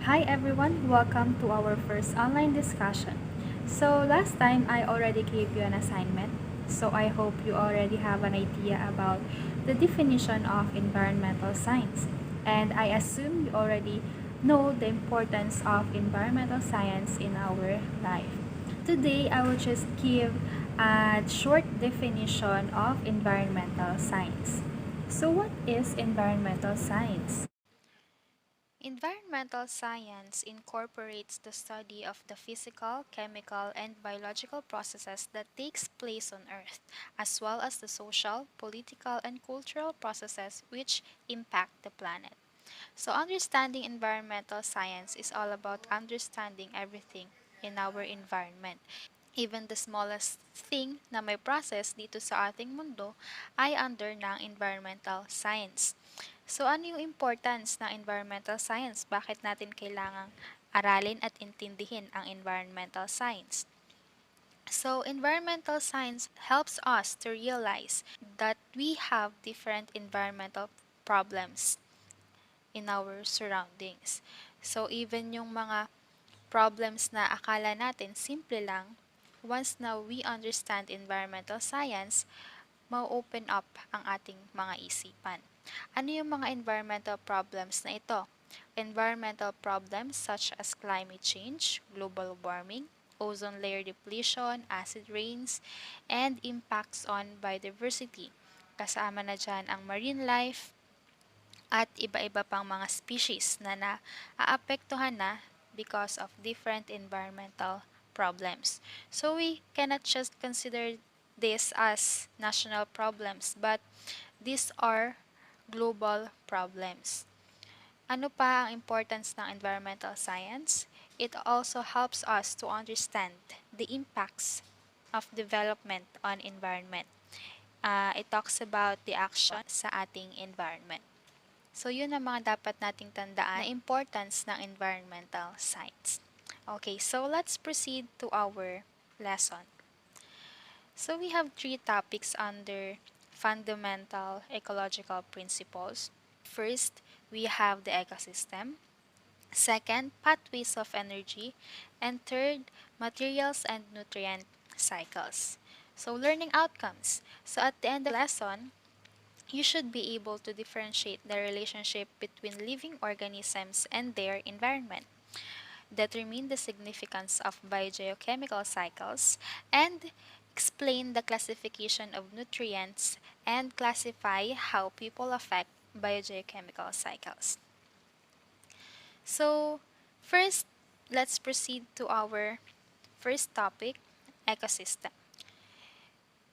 Hi everyone, welcome to our first online discussion. So last time I already gave you an assignment, so I hope you already have an idea about the definition of environmental science. And I assume you already know the importance of environmental science in our life. Today I will just give a short definition of environmental science. So what is environmental science? Environmental science incorporates the study of the physical, chemical, and biological processes that takes place on Earth, as well as the social, political, and cultural processes which impact the planet. So understanding environmental science is all about understanding everything in our environment. Even the smallest thing na may process dito sa ating mundo ay under ng environmental science. So ano yung importance ng environmental science? Bakit natin kailangang aralin at intindihin ang environmental science? So environmental science helps us to realize that we have different environmental problems in our surroundings. So even yung mga problems na akala natin simple lang, once na we understand environmental science, ma-open up ang ating mga isipan. Ano yung mga environmental problems na ito? Environmental problems such as climate change, global warming, ozone layer depletion, acid rains, and impacts on biodiversity. Kasama na dyan ang marine life at iba-iba pang mga species na naaapektuhan na because of different environmental problems. So we cannot just consider this as national problems, but these are global problems. Ano pa ang importance ng environmental science? It also helps us to understand the impacts of development on environment. It talks about the action sa ating environment. So yun ang mga dapat nating tandaan na importance ng environmental science. Okay, so let's proceed to our lesson. So we have three topics under fundamental ecological principles. First, we have the ecosystem. Second, pathways of energy. And third, materials and nutrient cycles. So learning outcomes. So at the end of the lesson, you should be able to differentiate the relationship between living organisms and their environment, determine the significance of biogeochemical cycles, and explain the classification of nutrients and classify how people affect biogeochemical cycles. So, first, let's proceed to our first topic, ecosystem.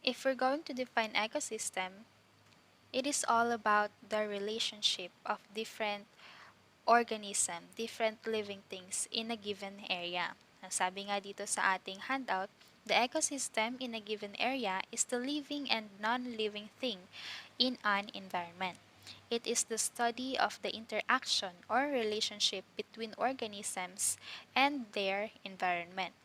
If we're going to define ecosystem, it is all about the relationship of different organism, different living things in a given area. Ang sabi nga dito sa ating handout, the ecosystem in a given area is the living and non-living thing in an environment. It is the study of the interaction or relationship between organisms and their environment.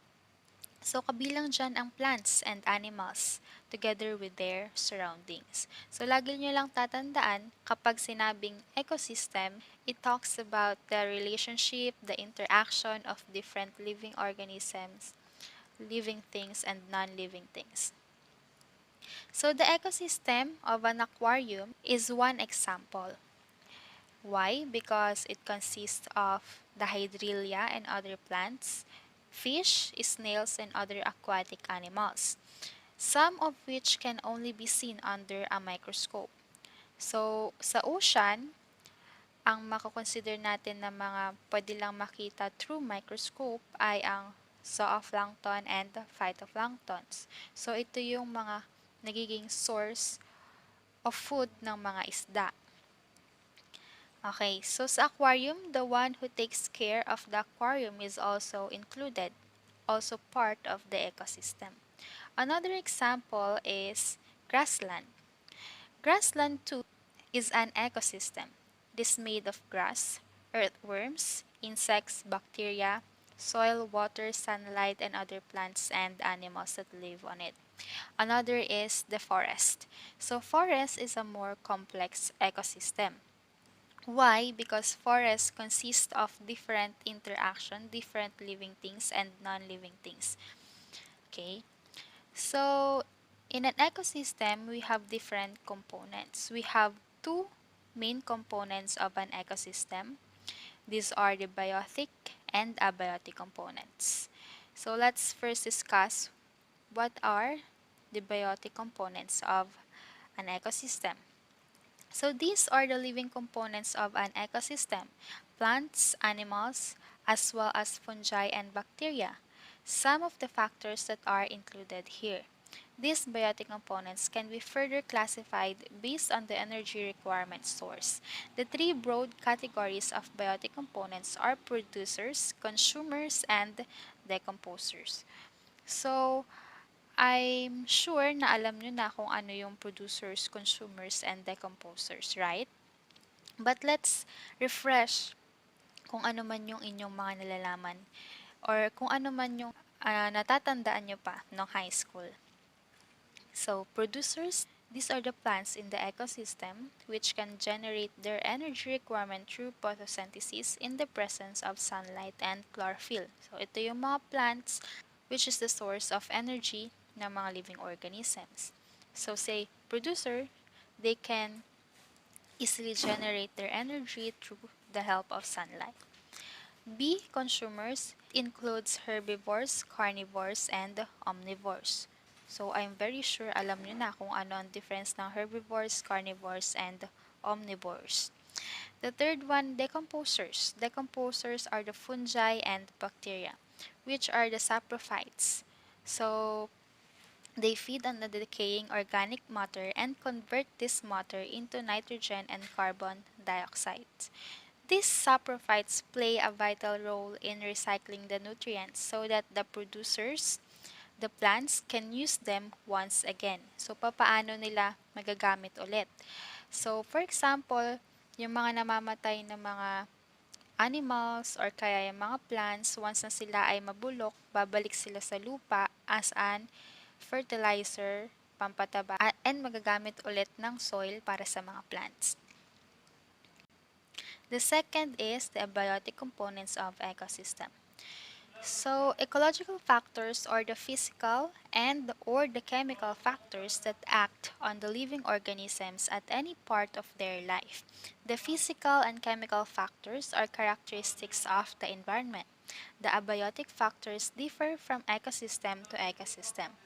So, kabilang dyan ang plants and animals together with their surroundings. So, lagi nyo lang tatandaan, kapag sinabing ecosystem, it talks about the relationship, the interaction of different living organisms, living things, and non-living things. So, the ecosystem of an aquarium is one example. Why? Because it consists of the hydrilla and other plants, fish, snails, and other aquatic animals, some of which can only be seen under a microscope. So, sa ocean, ang makakonsider natin na mga pwede lang makita through microscope ay ang zooplankton and phytoplanktons. So, ito yung mga nagiging source of food ng mga isda. Okay, so sa aquarium, the one who takes care of the aquarium is also included, also part of the ecosystem. Another example is grassland. Grassland too is an ecosystem. It is made of grass, earthworms, insects, bacteria, soil, water, sunlight, and other plants and animals that live on it. Another is the forest. So forest is a more complex ecosystem. Why? Because forests consist of different interaction, different living things and non-living things. Okay? So, in an ecosystem, we have different components. We have two main components of an ecosystem. These are the biotic and abiotic components. So, let's first discuss what are the biotic components of an ecosystem. So these are the living components of an ecosystem: plants, animals, as well as fungi and bacteria. Some of the factors that are included here. These biotic components can be further classified based on the energy requirement source. The three broad categories of biotic components are producers, consumers, and decomposers. So, I'm sure na alam nyo na kung ano yung producers, consumers, and decomposers, right? But let's refresh kung ano man yung inyong mga nalalaman or kung ano man yung natatandaan nyo pa ng high school. So, producers, these are the plants in the ecosystem which can generate their energy requirement through photosynthesis in the presence of sunlight and chlorophyll. So, ito yung mga plants which is the source of energy ng mga living organisms. So, say, producer, they can easily generate their energy through the help of sunlight. B. Consumers includes herbivores, carnivores, and omnivores. So, I'm very sure alam nyo na kung ano ang difference ng herbivores, carnivores, and omnivores. The third one, decomposers. Decomposers are the fungi and bacteria, which are the saprophytes. So, they feed on the decaying organic matter and convert this matter into nitrogen and carbon dioxide. These saprophytes play a vital role in recycling the nutrients so that the producers, the plants, can use them once again. So, papaano nila magagamit ulit? So, for example, yung mga namamatay na mga animals or kaya yung mga plants, once na sila ay mabulok, babalik sila sa lupa as an fertilizer, pampataba, and magagamit ulit ng soil para sa mga plants. The second is the abiotic components of ecosystem. So, ecological factors are the physical and or the chemical factors that act on the living organisms at any part of their life. The physical and chemical factors are characteristics of the environment. The abiotic factors differ from ecosystem to ecosystem.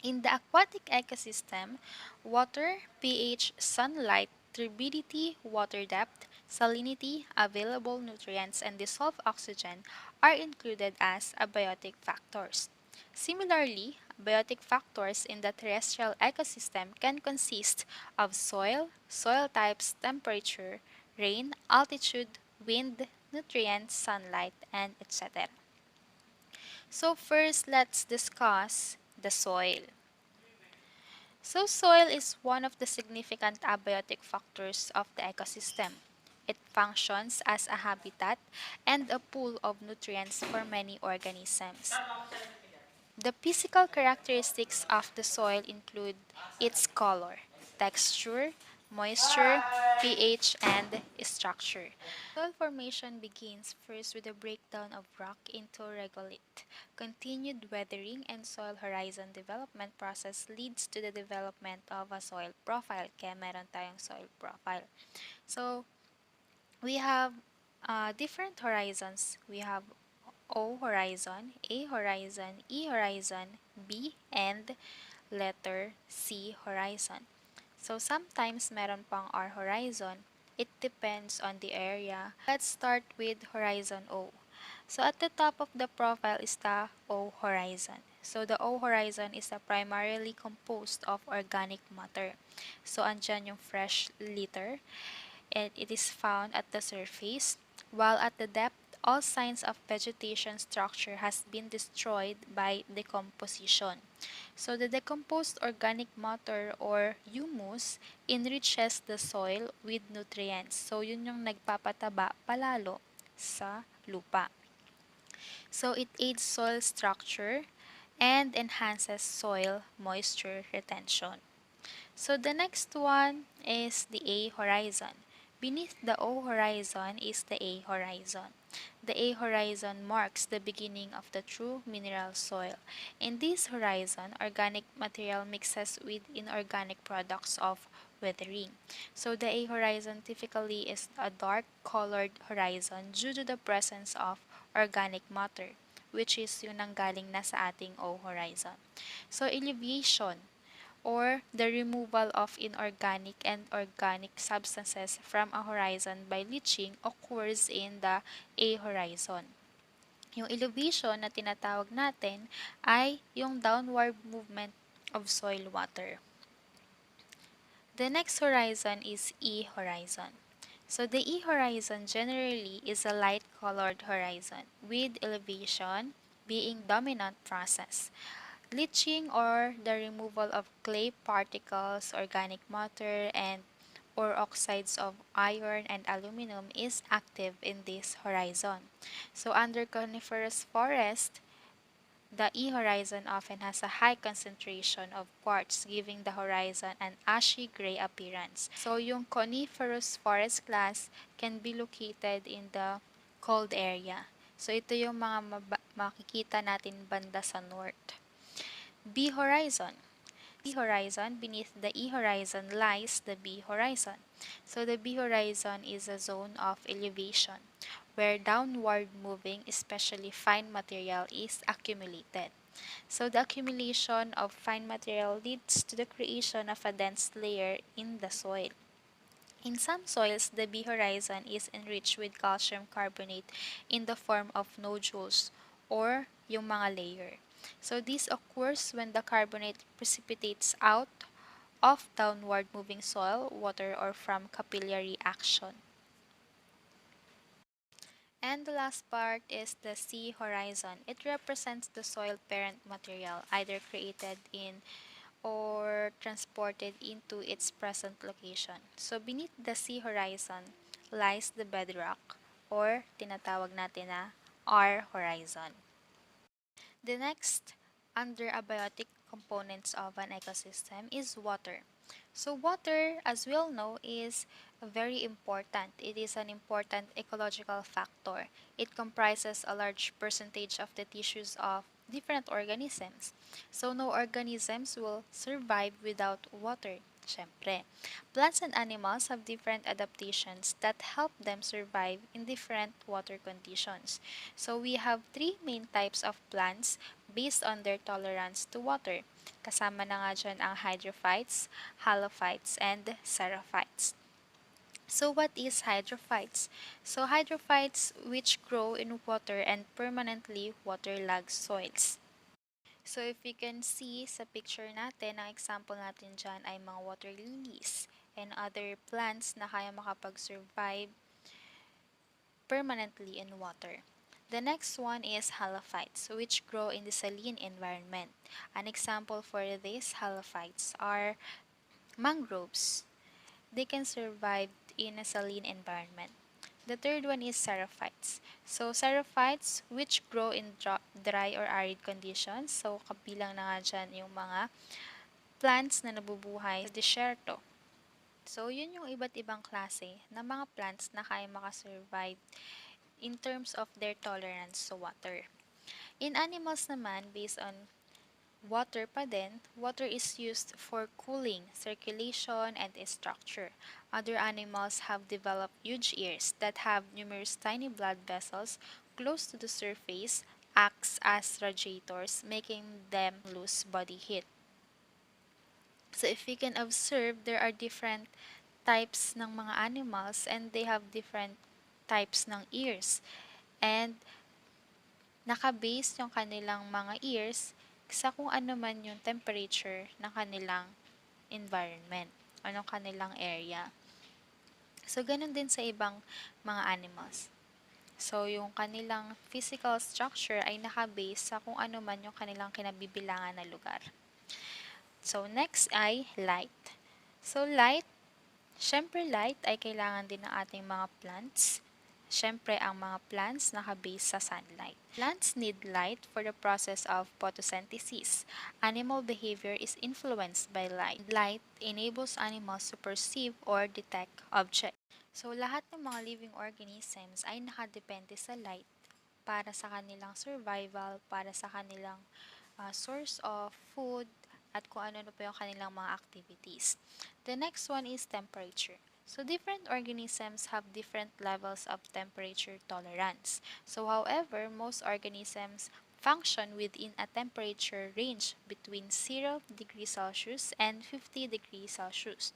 In the aquatic ecosystem, water, pH, sunlight, turbidity, water depth, salinity, available nutrients, and dissolved oxygen are included as abiotic factors. Similarly, abiotic factors in the terrestrial ecosystem can consist of soil, soil types, temperature, rain, altitude, wind, nutrients, sunlight, and etc. So first, let's discuss the soil. So soil is one of the significant abiotic factors of the ecosystem. It functions as a habitat and a pool of nutrients for many organisms. The physical characteristics of the soil include its color, texture, moisture, pH, and structure. Soil formation begins first with the breakdown of rock into regolith. Continued weathering and soil horizon development process leads to the development of a soil profile. Kaya meron tayong soil profile. So, we have different horizons. We have O horizon, A horizon, E horizon, B, and letter C horizon. So sometimes meron pang R horizon. It depends on the area. Let's start with horizon O. So at the top of the profile is the O horizon. So the O horizon is primarily composed of organic matter. So andyan yung fresh litter, and it is found at the surface, while at the depth, all signs of vegetation structure has been destroyed by decomposition. So the decomposed organic matter or humus enriches the soil with nutrients. So yun yung nagpapataba palalo sa lupa. So it aids soil structure and enhances soil moisture retention. So the next one is the A horizon, Beneath the O horizon is the A horizon. The A horizon marks the beginning of the true mineral soil. In this horizon, organic material mixes with inorganic products of weathering. So the A horizon typically is a dark colored horizon due to the presence of organic matter, which is yung nanggaling na sa ating O horizon. So elevation or the removal of inorganic and organic substances from a horizon by leaching occurs in the A horizon. Yung elevation na tinatawag natin ay yung downward movement of soil water. The next horizon is E horizon. So the E horizon generally is a light colored horizon with elevation being dominant process. Leaching or the removal of clay particles, organic matter, and or oxides of iron and aluminum is active in this horizon. So under coniferous forest, the E horizon often has a high concentration of quartz, giving the horizon an ashy gray appearance. So yung coniferous forest class can be located in the cold area. So ito yung mga makikita natin banda sa north. B horizon. B horizon, beneath the E horizon lies the B horizon. So the B horizon is a zone of elevation where downward moving, especially fine material, is accumulated. So the accumulation of fine material leads to the creation of a dense layer in the soil. In some soils, the B horizon is enriched with calcium carbonate in the form of nodules or yung mga layer. So this occurs when the carbonate precipitates out of downward moving soil, water, or from capillary action. And the last part is the C horizon. It represents the soil parent material, either created in or transported into its present location. So beneath the sea horizon lies the bedrock or tinatawag natin na R horizon. The next under abiotic components of an ecosystem is water. So water, as we all know, is very important. It is an important ecological factor. It comprises a large percentage of the tissues of different organisms. So no organisms will survive without water. Syempre, plants and animals have different adaptations that help them survive in different water conditions. So we have three main types of plants based on their tolerance to water. Kasama na nga dyan ang hydrophytes, halophytes, and xerophytes. So what is hydrophytes? So hydrophytes which grow in water and permanently waterlogged soils. So if you can see sa picture natin, ang example natin dyan ay mga water lilies and other plants na kaya makapag-survive permanently in water. The next one is halophytes, which grow in the saline environment. An example for these halophytes are mangroves. They can survive in a saline environment. The third one is xerophytes. So, xerophytes which grow in dry or arid conditions. So, kabilang na nga dyan yung mga plants na nabubuhay sa desierto. So, yun yung iba't ibang klase ng mga plants na kaya makasurvive in terms of their tolerance sa water. In animals naman, based on water pa din, water is used for cooling, circulation, and structure. Other animals have developed huge ears that have numerous tiny blood vessels close to the surface, acts as radiators, making them lose body heat. So if you can observe, there are different types ng mga animals and they have different types ng ears. And naka-base yung kanilang mga ears sa kung ano man yung temperature ng kanilang environment o ng kanilang area. So, ganun din sa ibang mga animals. So, yung kanilang physical structure ay naka-base sa kung ano man yung kanilang kinabibilangan na lugar. So, next ay light. So, syempre light ay kailangan din ng ating mga plants. Syempre, ang mga plants naka-base sa sunlight. Plants need light for the process of photosynthesis. Animal behavior is influenced by light. Light enables animals to perceive or detect objects. So, lahat ng mga living organisms ay nakadepende sa light para sa kanilang survival, para sa kanilang source of food, at kung ano pa yung kanilang mga activities. The next one is temperature. So, different organisms have different levels of temperature tolerance. So, however, most organisms function within a temperature range between 0 degrees Celsius and 50 degrees Celsius.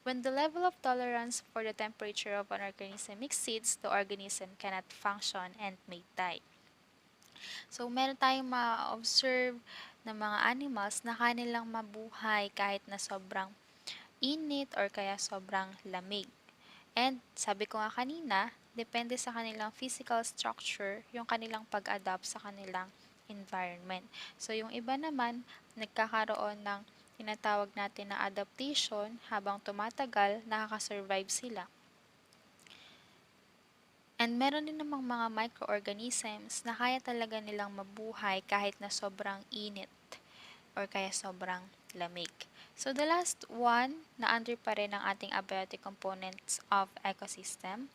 When the level of tolerance for the temperature of an organism exceeds, the organism cannot function and may die. So, meron tayong ma-observe na mga animals na kanilang mabuhay kahit na sobrang init or kaya sobrang lamig. And sabi ko nga kanina, depende sa kanilang physical structure yung kanilang pag-adapt sa kanilang environment. So, yung iba naman, nagkakaroon ng tinatawag natin na adaptation habang tumatagal, nakakasurvive sila. And meron din namang mga microorganisms na kaya talaga nilang mabuhay kahit na sobrang init or kaya sobrang lamig. So, the last one na under pa rin ng ating abiotic components of ecosystem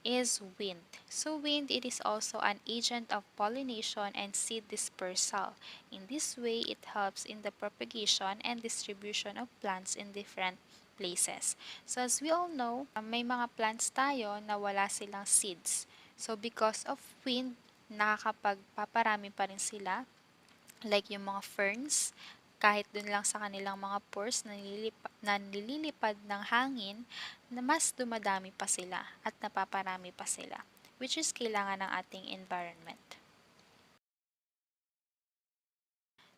is wind. So, wind, it is also an agent of pollination and seed dispersal. In this way, it helps in the propagation and distribution of plants in different places. So, as we all know, may mga plants tayo na wala silang seeds. So, because of wind, nakakapagpaparami pa rin sila, like yung mga ferns, kahit dun lang sa kanilang mga pores na nililipad ng hangin, na mas dumadami pa sila at napaparami pa sila, which is kailangan ng ating environment.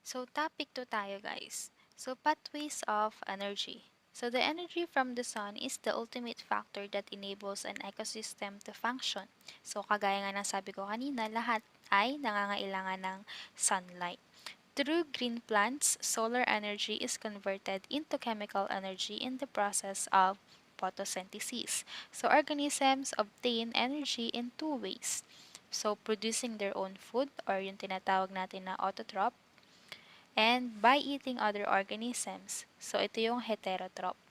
So, topic 2 tayo guys. So, pathways of energy. So, the energy from the sun is the ultimate factor that enables an ecosystem to function. So, kagaya nga ng sabi ko kanina, lahat ay nangangailangan ng sunlight. Through green plants, solar energy is converted into chemical energy in the process of photosynthesis. So, organisms obtain energy in two ways. So, producing their own food or yung tinatawag natin na autotroph, and by eating other organisms. So, ito yung heterotroph.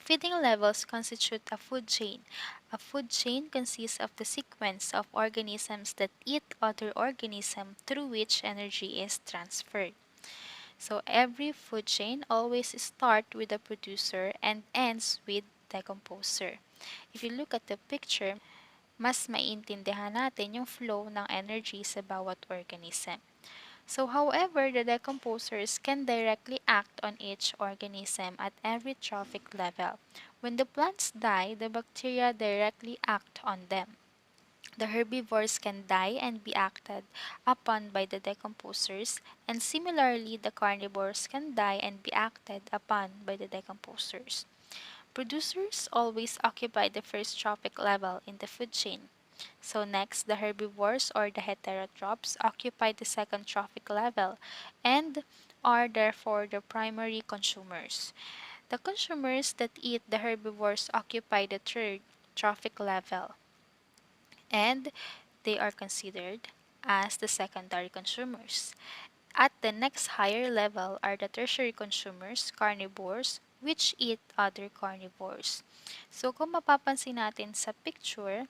Feeding levels constitute a food chain. A food chain consists of the sequence of organisms that eat other organisms through which energy is transferred. So, every food chain always starts with the producer and ends with the decomposer. If you look at the picture, mas maintindihan natin yung flow ng energy sa bawat organism. So, however, the decomposers can directly act on each organism at every trophic level. When the plants die, the bacteria directly act on them. The herbivores can die and be acted upon by the decomposers, and similarly, the carnivores can die and be acted upon by the decomposers. Producers always occupy the first trophic level in the food chain. So next, the herbivores or the heterotrophs occupy the second trophic level and are therefore the primary consumers. The consumers that eat the herbivores occupy the third trophic level and they are considered as the secondary consumers. At the next higher level are the tertiary consumers, carnivores, which eat other carnivores. So kung mapapansin natin sa picture,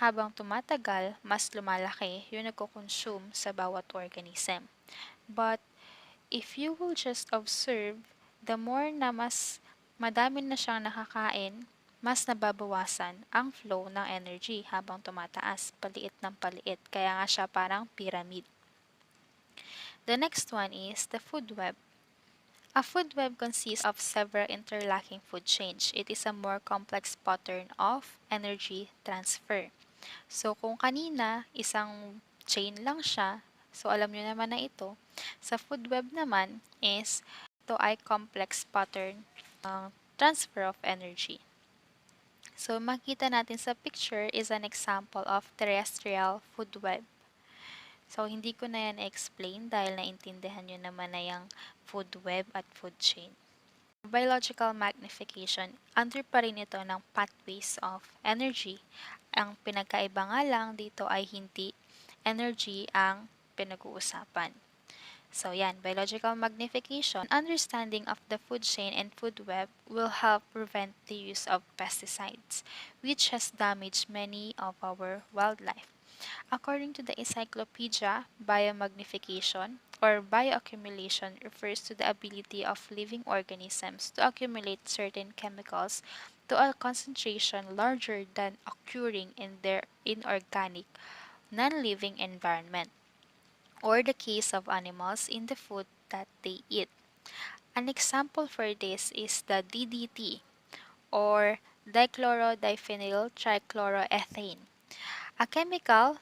habang tumatagal, mas lumalaki yung nagko-consume sa bawat organism. But if you will just observe, the more na mas madami na siyang nakakain, mas nababawasan ang flow ng energy habang tumataas, paliit ng paliit. Kaya nga siya parang pyramid. The next one is the food web. A food web consists of several interlocking food chains. It is a more complex pattern of energy transfer. So, kung kanina, isang chain lang siya, so alam nyo naman na ito. Sa food web naman is, ito ay complex pattern ng transfer of energy. So, makita natin sa picture is an example of terrestrial food web. So, hindi ko na yan explain dahil naintindihan nyo naman na yung food web at food chain. Biological magnification, under pa rin ito ng pathways of energy. Ang pinagkaiba nga lang dito ay hindi energy ang pinag-uusapan. So yan, biological magnification, understanding of the food chain and food web will help prevent the use of pesticides, which has damaged many of our wildlife. According to the encyclopedia, biomagnification or bioaccumulation refers to the ability of living organisms to accumulate certain chemicals to a concentration larger than occurring in their inorganic, non-living environment, or the case of animals in the food that they eat. An example for this is the DDT or dichlorodiphenyl trichloroethane.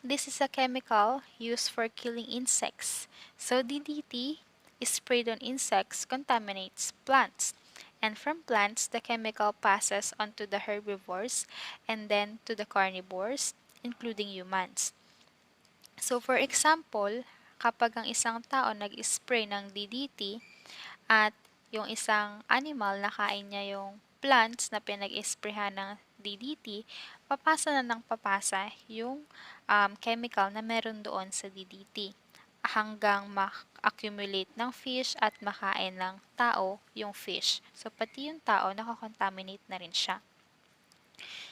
This is a chemical used for killing insects. So DDT is sprayed on insects, contaminates plants. And from plants, the chemical passes onto the herbivores and then to the carnivores, including humans. So for example, kapag ang isang tao nag-spray ng DDT at yung isang animal nakain niya yung plants na pinag-sprayhan ng DDT, papasa na ng papasa yung chemical na meron doon sa DDT hanggang ma-accumulate ng fish at makain ng tao yung fish. So, pati yung tao, nakakontaminate na rin siya.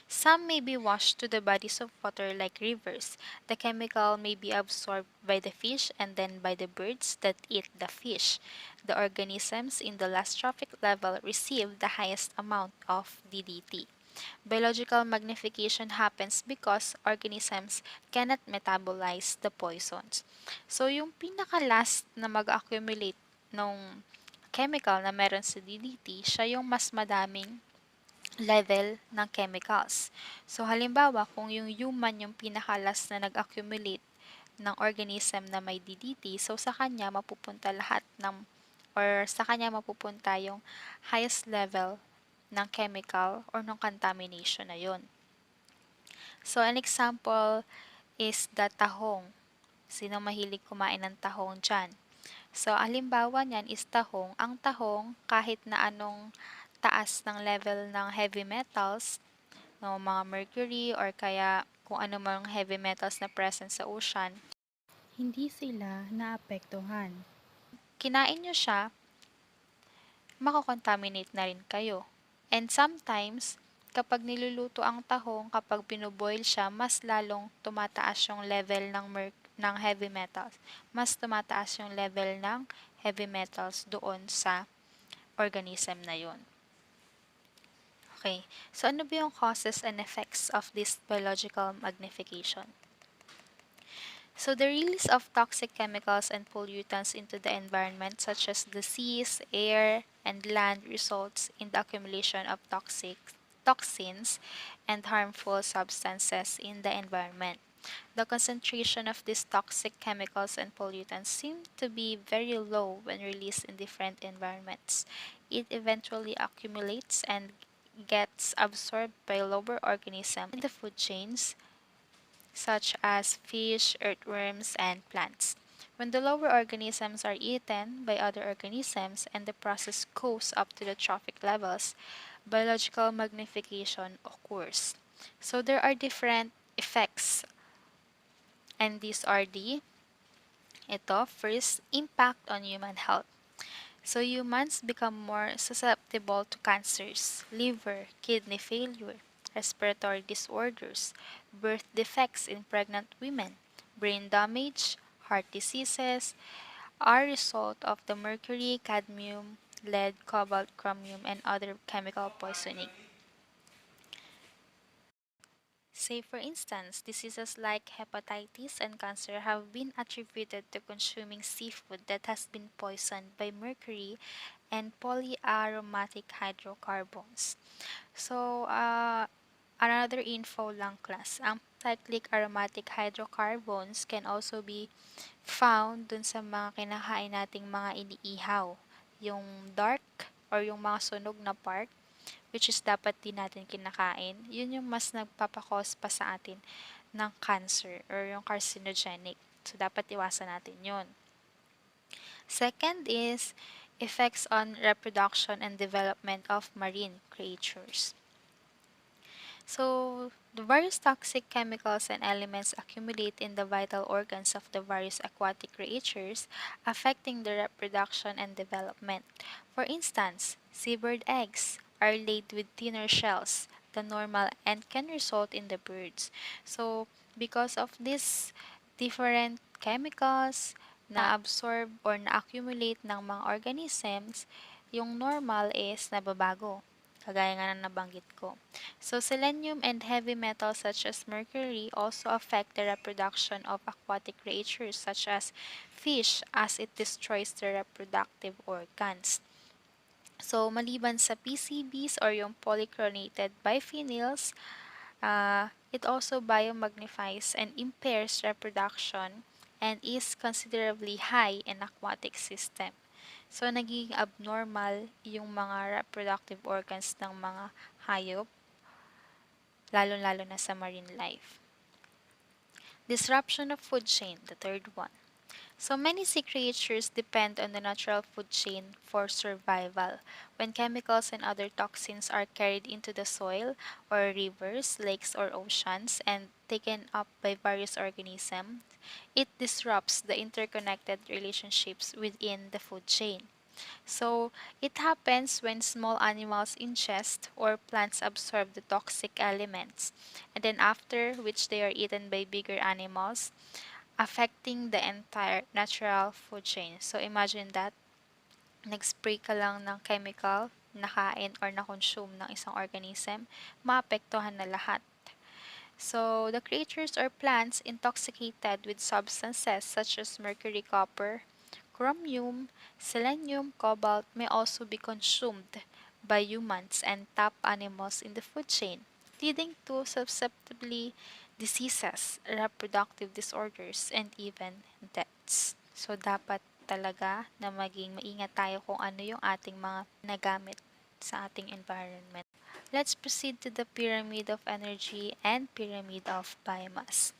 Some may be washed to the bodies of water like rivers. The chemical may be absorbed by the fish and then by the birds that eat the fish. The organisms in the last trophic level receive the highest amount of DDT. Biological magnification happens because organisms cannot metabolize the poisons. So, yung pinaka-last na mag-accumulate ng chemical na meron sa DDT, siya yung mas madaming level ng chemicals. So, halimbawa, kung yung human yung pinakalas na nag-accumulate ng organism na may DDT, so sa kanya mapupunta lahat ng or sa kanya mapupunta yung highest level ng chemical or ng contamination na yon. So, an example is the tahong. Sino mahilig kumain ng tahong dyan? So, halimbawa niyan is tahong. Ang tahong, kahit na anong taas ng level ng heavy metals, no, mga mercury or kaya kung ano mang heavy metals na present sa ocean, Hindi sila naapektuhan. kinain nyo siya, makakontaminate na rin kayo. And sometimes, kapag niluluto ang tahong, kapag pinuboil siya, mas lalong tumataas yung level ng heavy metals. Mas tumataas yung level ng heavy metals doon sa organism na yon. Okay, so ano ba yung causes and effects of this biological magnification? So the release of toxic chemicals and pollutants into the environment such as the seas, air, and land results in the accumulation of toxins and harmful substances in the environment. The concentration of these toxic chemicals and pollutants seem to be very low when released in different environments. It eventually accumulates and gets absorbed by lower organisms in the food chains, such as fish, earthworms, and plants. When the lower organisms are eaten by other organisms and the process goes up to the trophic levels, biological magnification occurs. So there are different effects, and these are first, impact on human health. So humans become more susceptible to cancers, liver, kidney failure, respiratory disorders, birth defects in pregnant women, brain damage, heart diseases are a result of the mercury, cadmium, lead, cobalt, chromium, and other chemical poisoning. Say, for instance, diseases like hepatitis and cancer have been attributed to consuming seafood that has been poisoned by mercury and polyaromatic hydrocarbons. So, another info lang class, ang cyclic aromatic hydrocarbons can also be found dun sa mga kinakain nating mga iniihaw. Yung dark or yung mga sunog na part, which is dapat din natin kinakain, yun yung mas nagpapakos pa sa atin ng cancer or yung carcinogenic. So, dapat iwasan natin yun. Second is effects on reproduction and development of marine creatures. So, the various toxic chemicals and elements accumulate in the vital organs of the various aquatic creatures, affecting their reproduction and development. For instance, seabird eggs are laid with thinner shells than normal and can result in the birds. So, because of these different chemicals na absorb or na-accumulate ng mga organisms, yung normal is nababago. Kagaya nga na nabanggit ko. So, selenium and heavy metals such as mercury also affect the reproduction of aquatic creatures such as fish as it destroys their reproductive organs. So, maliban sa PCBs or yung polychlorinated biphenyls, it also biomagnifies and impairs reproduction and is considerably high in aquatic system. So, naging abnormal yung mga reproductive organs ng mga hayop, lalo-lalo na sa marine life. Disruption of food chain, the third one. So many sea creatures depend on the natural food chain for survival. When chemicals and other toxins are carried into the soil or rivers, lakes, or oceans and taken up by various organisms, it disrupts the interconnected relationships within the food chain. So, it happens when small animals ingest or plants absorb the toxic elements, and then after which they are eaten by bigger animals, affecting the entire natural food chain. So, imagine that, nag-spray ka lang ng chemical, nakain or na-consume ng isang organism, maapektuhan na lahat. So, the creatures or plants intoxicated with substances such as mercury, copper, chromium, selenium, cobalt may also be consumed by humans and top animals in the food chain, leading to susceptibility diseases, reproductive disorders, and even deaths. So, dapat talaga na maging maingat tayo kung ano yung ating mga nagamit sa ating environment. Let's proceed to the pyramid of energy and pyramid of biomass.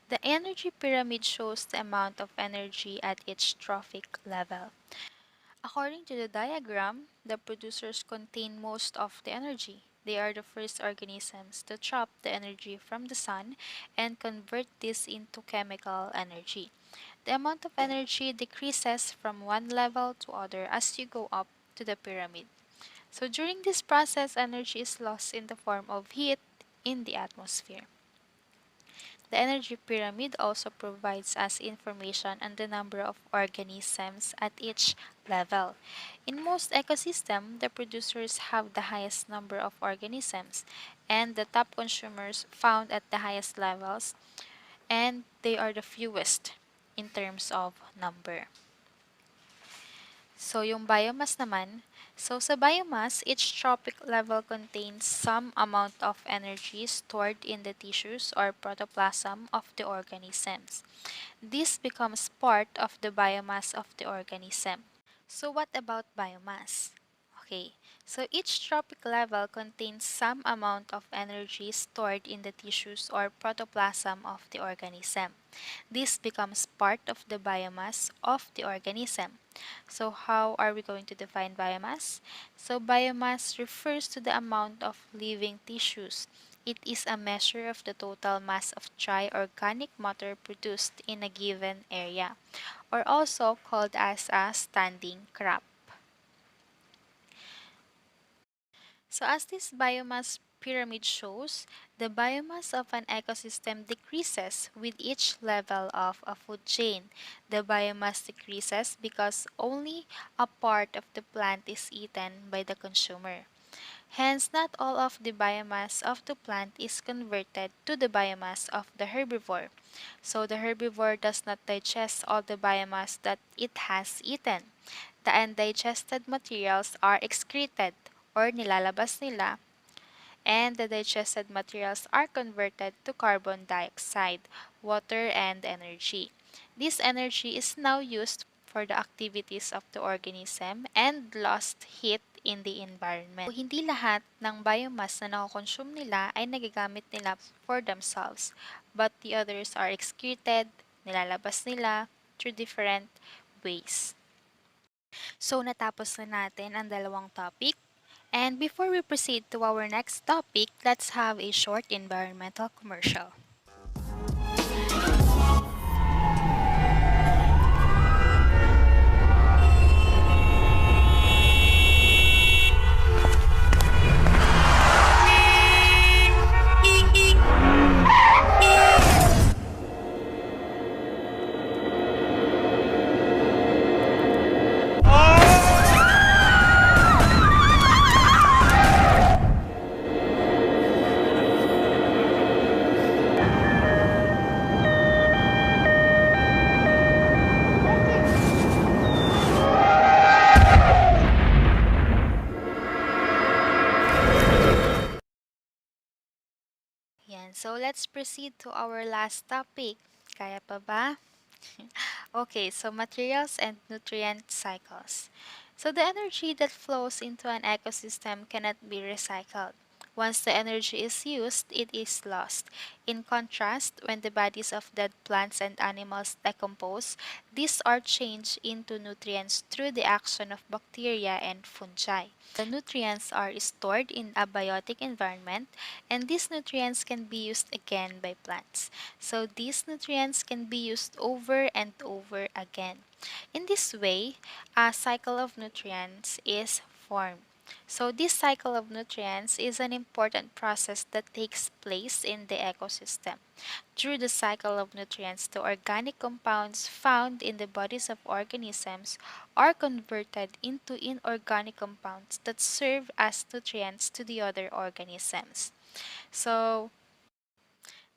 The energy pyramid shows the amount of energy at each trophic level. According to the diagram, the producers contain most of the energy. They are the first organisms to trap the energy from the sun and convert this into chemical energy. The amount of energy decreases from one level to other as you go up to the pyramid. So during this process, energy is lost in the form of heat in the atmosphere. The energy pyramid also provides us information on the number of organisms at each level. In most ecosystems, the producers have the highest number of organisms, and the top consumers found at the highest levels, and they are the fewest in terms of number. So, yung biomass naman, so sa biomass, each trophic level contains some amount of energy stored in the tissues or protoplasm of the organisms. This becomes part of the biomass of the organism. So, what about biomass? Okay, so each trophic level contains some amount of energy stored in the tissues or protoplasm of the organism. This becomes part of the biomass of the organism. So how are we going to define biomass? So biomass refers to the amount of living tissues. It is a measure of the total mass of dry organic matter produced in a given area, or also called as a standing crop. So as this biomass pyramid shows, the biomass of an ecosystem decreases with each level of a food chain. The biomass decreases because only a part of the plant is eaten by the consumer. Hence, not all of the biomass of the plant is converted to the biomass of the herbivore. So the herbivore does not digest all the biomass that it has eaten. The undigested materials are excreted or nilalabas nila, and the digested materials are converted to carbon dioxide, water, and energy. This energy is now used for the activities of the organism and lost heat in the environment. So, hindi lahat ng biomass na nakokonsume nila ay nagagamit nila for themselves, but the others are excreted, nilalabas nila through different ways. So, natapos na natin ang dalawang topic, And before we proceed to our next topic, let's have a short environmental commercial. Yan. So let's proceed to our last topic. Kaya pa ba? Okay, so materials and nutrient cycles. So the energy that flows into an ecosystem cannot be recycled. Once the energy is used, it is lost. In contrast, when the bodies of dead plants and animals decompose, these are changed into nutrients through the action of bacteria and fungi. The nutrients are stored in a biotic environment, and these nutrients can be used again by plants. So these nutrients can be used over and over again. In this way, a cycle of nutrients is formed. So this cycle of nutrients is an important process that takes place in the ecosystem. Through the cycle of nutrients, the organic compounds found in the bodies of organisms are converted into inorganic compounds that serve as nutrients to the other organisms. So,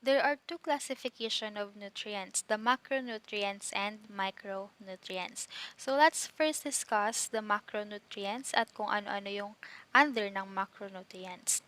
there are two classification of nutrients, the macronutrients and micronutrients. So let's first discuss the macronutrients at kung ano-ano yung under ng macronutrients.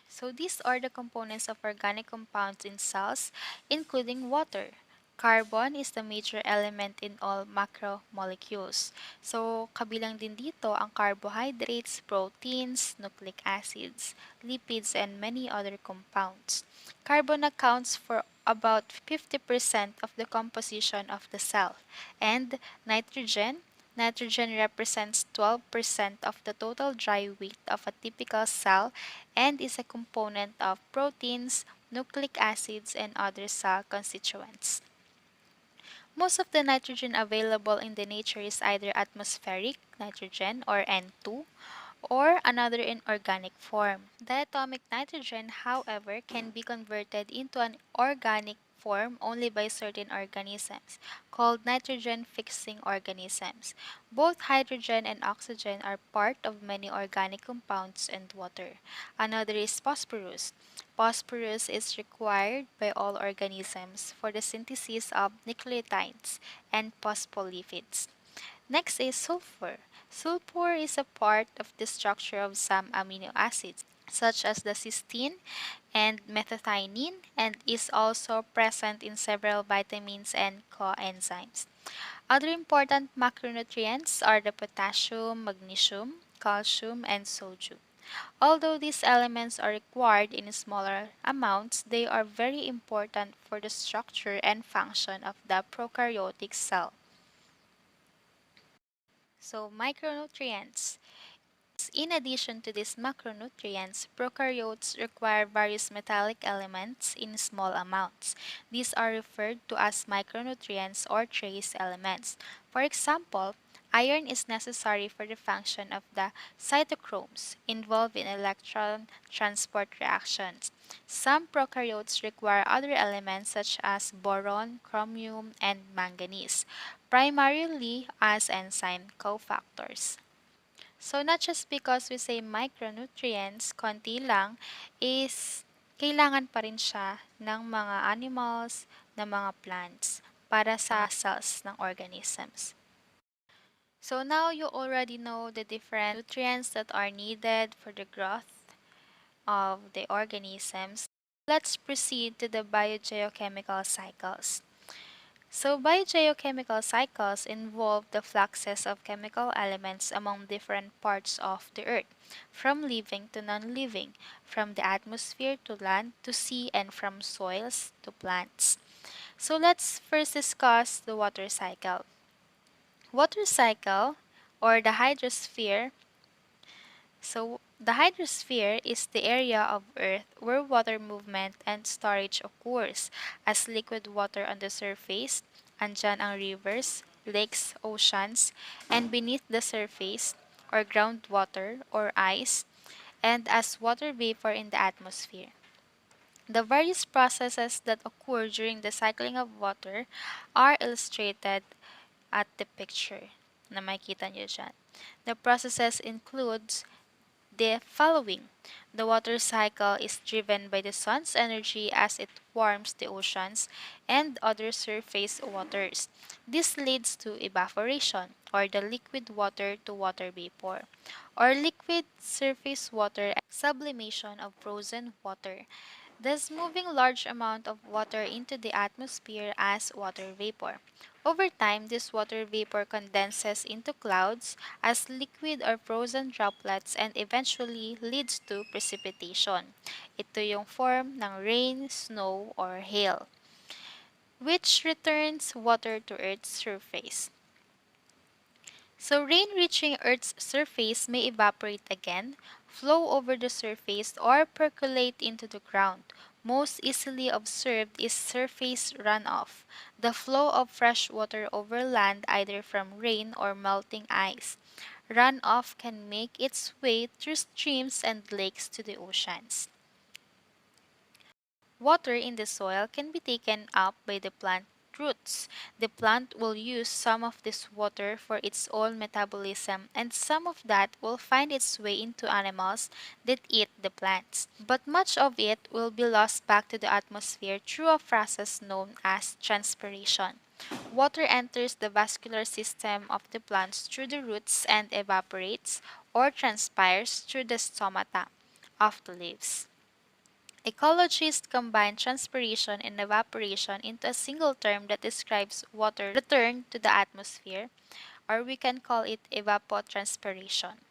So these are the components of organic compounds in cells, including water. Carbon is the major element in all macromolecules. So kabilang din dito ang carbohydrates, proteins, nucleic acids, lipids, and many other compounds. Carbon accounts for about 50% of the composition of the cell, and nitrogen Nitrogen represents 12% of the total dry weight of a typical cell and is a component of proteins, nucleic acids, and other cell constituents. Most of the nitrogen available in the nature is either atmospheric nitrogen or N2 or another inorganic form. Diatomic nitrogen, however, can be converted into an organic form only by certain organisms, called nitrogen-fixing organisms. Both hydrogen and oxygen are part of many organic compounds and water. Another is phosphorus. Phosphorus is required by all organisms for the synthesis of nucleotides and phospholipids. Next is sulfur. Sulfur is a part of the structure of some amino acids, such as the cysteine and methionine, and is also present in several vitamins and coenzymes. Other important macronutrients are the potassium, magnesium, calcium, and sodium. Although these elements are required in smaller amounts, they are very important for the structure and function of the prokaryotic cell. So, micronutrients. In addition to these macronutrients, prokaryotes require various metallic elements in small amounts. These are referred to as micronutrients or trace elements. For example, iron is necessary for the function of the cytochromes involved in electron transport reactions. Some prokaryotes require other elements such as boron, chromium, and manganese, primarily as enzyme cofactors. So, not just because we say micronutrients, konti lang, is kailangan pa rin siya ng mga animals, ng mga plants, para sa cells ng organisms. So, now you already know the different nutrients that are needed for the growth of the organisms. Let's proceed to the biogeochemical cycles. So, biogeochemical cycles involve the fluxes of chemical elements among different parts of the earth, from living to non-living, from the atmosphere to land to sea, and from soils to plants. So, let's first discuss the water cycle. Water cycle, or the hydrosphere, So, the hydrosphere is the area of Earth where water movement and storage occurs as liquid water on the surface, andyan ang rivers, lakes, oceans, and beneath the surface, or groundwater, or ice, and as water vapor in the atmosphere. The various processes that occur during the cycling of water are illustrated at the picture na makikita nyo dyan. The processes includes the following. The water cycle is driven by the sun's energy as it warms the oceans and other surface waters. This leads to evaporation, or the liquid water to water vapor, or liquid surface water sublimation of frozen water, thus moving large amount of water into the atmosphere as water vapor. Over time, this water vapor condenses into clouds as liquid or frozen droplets and eventually leads to precipitation. Ito yung form ng rain, snow, or hail, which returns water to Earth's surface. So rain reaching Earth's surface may evaporate again, flow over the surface, or percolate into the ground. Most easily observed is surface runoff, the flow of fresh water over land either from rain or melting ice. Runoff can make its way through streams and lakes to the oceans. Water in the soil can be taken up by the plant roots. The plant will use some of this water for its own metabolism, and some of that will find its way into animals that eat the plants. But much of it will be lost back to the atmosphere through a process known as transpiration. Water enters the vascular system of the plants through the roots and evaporates or transpires through the stomata of the leaves. Ecologists combine transpiration and evaporation into a single term that describes water returned to the atmosphere, or we can call it evapotranspiration.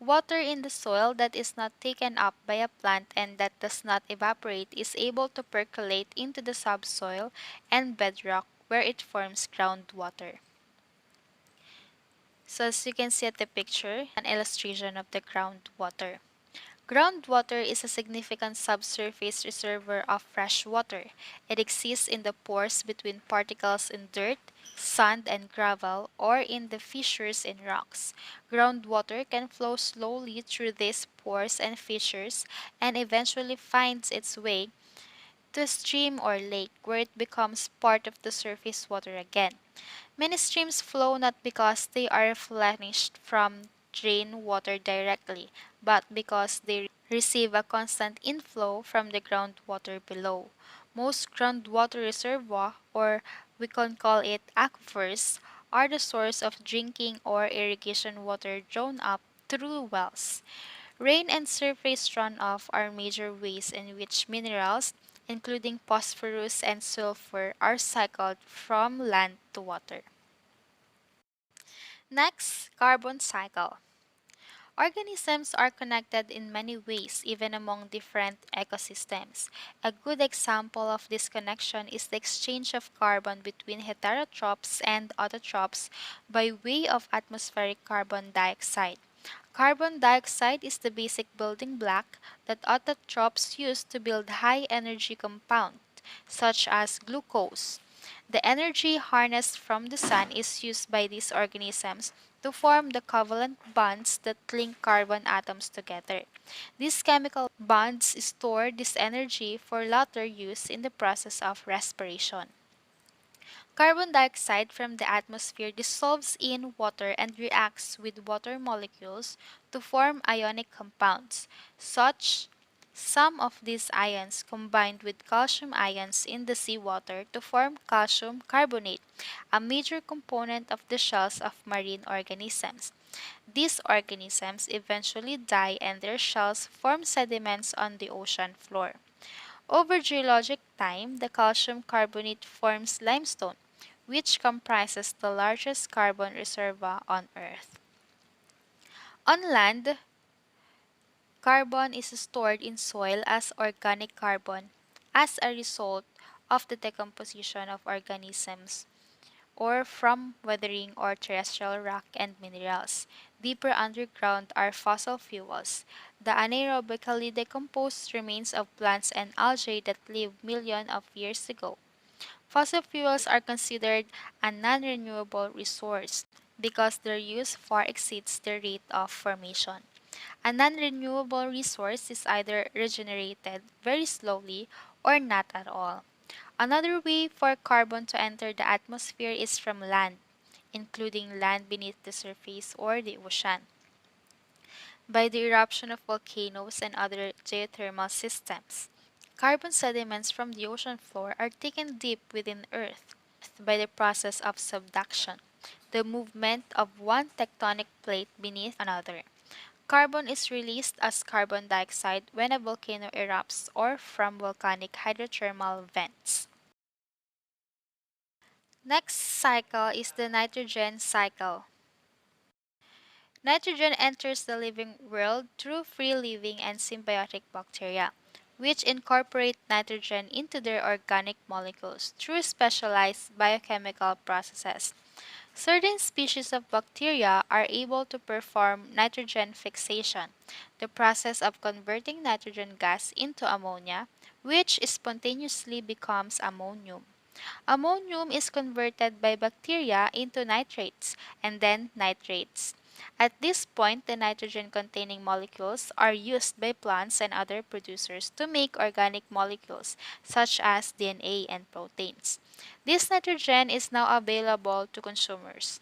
Water in the soil that is not taken up by a plant and that does not evaporate is able to percolate into the subsoil and bedrock where it forms groundwater. So as you can see at the picture, an illustration of the groundwater. Groundwater is a significant subsurface reservoir of fresh water. It exists in the pores between particles in dirt, sand, and gravel, or in the fissures in rocks. Groundwater can flow slowly through these pores and fissures and eventually finds its way to a stream or lake where it becomes part of the surface water again. Many streams flow not because they are replenished from drain water directly, but because they receive a constant inflow from the groundwater below. Most groundwater reservoirs, or we can call it aquifers, are the source of drinking or irrigation water drawn up through wells. Rain and surface runoff are major ways in which minerals, including phosphorus and sulfur, are cycled from land to water. Next, carbon cycle. Organisms are connected in many ways, even among different ecosystems. A good example of this connection is the exchange of carbon between heterotrophs and autotrophs by way of atmospheric carbon dioxide. Carbon dioxide is the basic building block that autotrophs use to build high-energy compounds, such as glucose. The energy harnessed from the sun is used by these organisms to form the covalent bonds that link carbon atoms together. These chemical bonds store this energy for later use in the process of respiration. Carbon dioxide from the atmosphere dissolves in water and reacts with water molecules to form ionic compounds. Some of these ions combined with calcium ions in the seawater to form calcium carbonate, a major component of the shells of marine organisms. These organisms eventually die and their shells form sediments on the ocean floor. Over geologic time, the calcium carbonate forms limestone, which comprises the largest carbon reservoir on Earth. On land, carbon is stored in soil as organic carbon as a result of the decomposition of organisms or from weathering or terrestrial rock and minerals. deeper underground are fossil fuels, the anaerobically decomposed remains of plants and algae that lived millions of years ago. Fossil fuels are considered a non-renewable resource because their use far exceeds the rate of formation. A non-renewable resource is either regenerated very slowly or not at all. Another way for carbon to enter the atmosphere is from land, including land beneath the surface or the ocean, by the eruption of volcanoes and other geothermal systems. Carbon sediments from the ocean floor are taken deep within Earth by the process of subduction, the movement of one tectonic plate beneath another. Carbon is released as carbon dioxide when a volcano erupts or from volcanic hydrothermal vents. Next cycle is the nitrogen cycle. Nitrogen enters the living world through free living and symbiotic bacteria, which incorporate nitrogen into their organic molecules through specialized biochemical processes. Certain species of bacteria are able to perform nitrogen fixation, the process of converting nitrogen gas into ammonia, which spontaneously becomes ammonium. Ammonium is converted by bacteria into nitrates and then nitrates. At this point, the nitrogen containing molecules are used by plants and other producers to make organic molecules such as DNA and proteins. This nitrogen is now available to consumers.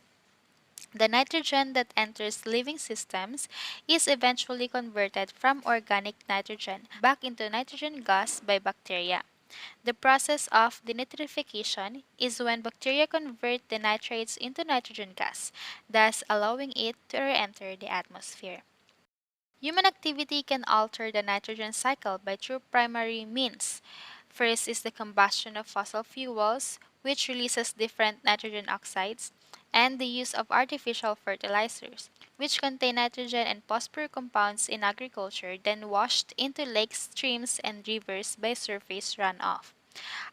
The nitrogen that enters living systems is eventually converted from organic nitrogen back into nitrogen gas by bacteria. The process of denitrification is when bacteria convert the nitrates into nitrogen gas, thus allowing it to re-enter the atmosphere. Human activity can alter the nitrogen cycle by two primary means. First is the combustion of fossil fuels, which releases different nitrogen oxides, and the use of artificial fertilizers, which contain nitrogen and phosphorus compounds in agriculture, then washed into lakes, streams, and rivers by surface runoff.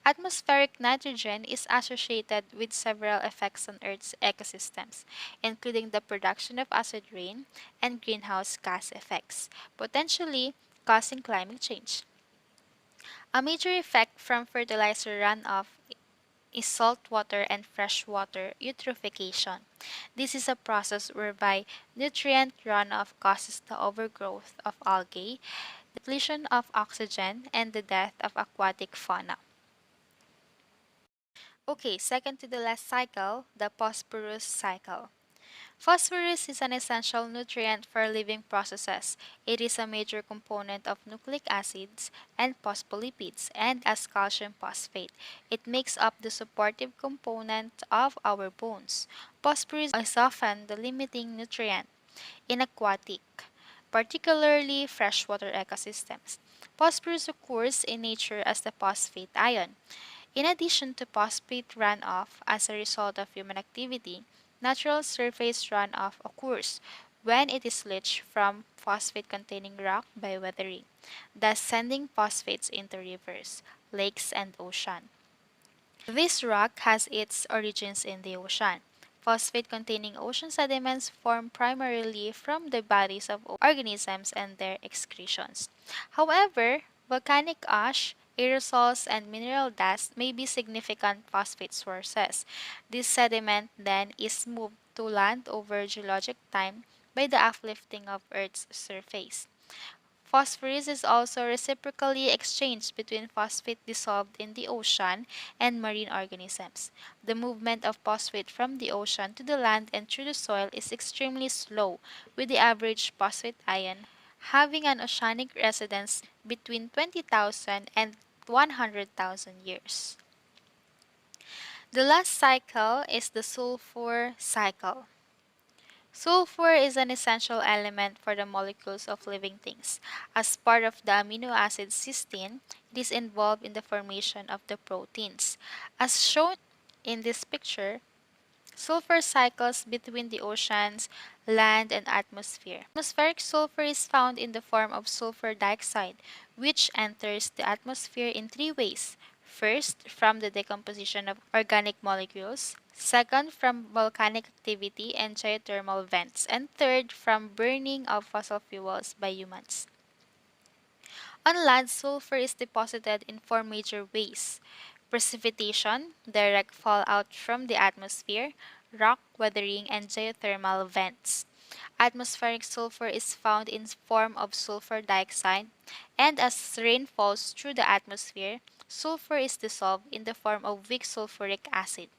Atmospheric nitrogen is associated with several effects on Earth's ecosystems, including the production of acid rain and greenhouse gas effects, potentially causing climate change. A major effect from fertilizer runoff is saltwater and freshwater eutrophication. This is a process whereby nutrient runoff causes the overgrowth of algae, depletion of oxygen, and the death of aquatic fauna. Okay, second to the last cycle, the Prosperous cycle. Phosphorus is an essential nutrient for living processes. It is a major component of nucleic acids and phospholipids, and as calcium phosphate, it makes up the supportive component of our bones. Phosphorus is often the limiting nutrient in aquatic, particularly freshwater ecosystems. Phosphorus occurs in nature as the phosphate ion. In addition to phosphate runoff as a result of human activity, natural surface runoff occurs when it is leached from phosphate-containing rock by weathering, thus sending phosphates into rivers, lakes, and ocean. This rock has its origins in the ocean. Phosphate-containing ocean sediments form primarily from the bodies of organisms and their excretions. However, volcanic ash, aerosols, and mineral dust may be significant phosphate sources. This sediment then is moved to land over geologic time by the uplifting of Earth's surface. Phosphorus is also reciprocally exchanged between phosphate dissolved in the ocean and marine organisms. The movement of phosphate from the ocean to the land and through the soil is extremely slow, with the average phosphate ion having an oceanic residence between 20,000 and 100,000 years. The last cycle is the sulfur cycle. Sulfur is an essential element for the molecules of living things. As part of the amino acid cysteine, it is involved in the formation of the proteins. As shown in this picture, sulfur cycles between the oceans, land, and atmosphere. Atmospheric sulfur is found in the form of sulfur dioxide, which enters the atmosphere in three ways. First, from the decomposition of organic molecules. second from volcanic activity and geothermal vents, and third from burning of fossil fuels by humans. On land, sulfur is deposited in four major ways: precipitation, direct fallout from the atmosphere, rock weathering, and geothermal vents. Atmospheric sulfur is found in form of sulfur dioxide, and as rain falls through the atmosphere, sulfur is dissolved in the form of weak sulfuric acid.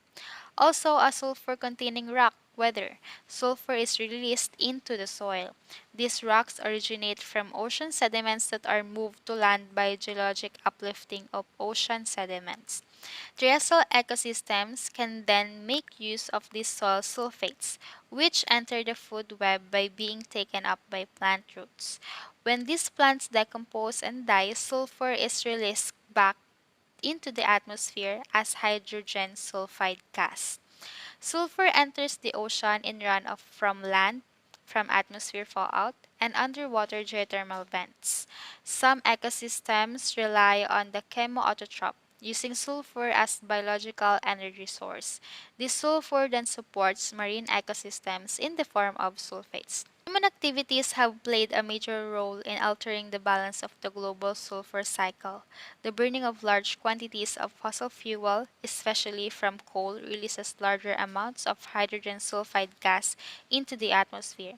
Also, a sulfur-containing rock weather. Sulfur is released into the soil. These rocks originate from ocean sediments that are moved to land by geologic uplifting of ocean sediments. Terrestrial ecosystems can then make use of these soil sulfates, which enter the food web by being taken up by plant roots. When these plants decompose and die, sulfur is released back into the atmosphere as hydrogen sulfide gas. Sulfur enters the ocean in runoff from land, from atmosphere fallout, and underwater geothermal vents. Some ecosystems rely on the chemoautotrope, using sulfur as biological energy source. This sulfur then supports marine ecosystems in the form of sulfates. Human activities have played a major role in altering the balance of the global sulfur cycle. The burning of large quantities of fossil fuel, especially from coal, releases larger amounts of hydrogen sulfide gas into the atmosphere.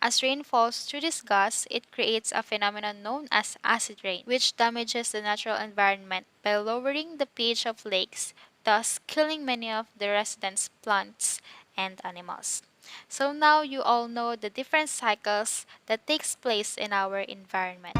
As rain falls through this gas, it creates a phenomenon known as acid rain, which damages the natural environment by lowering the pH of lakes, thus killing many of the residents' plants and animals. So now you all know the different cycles that takes place in our environment.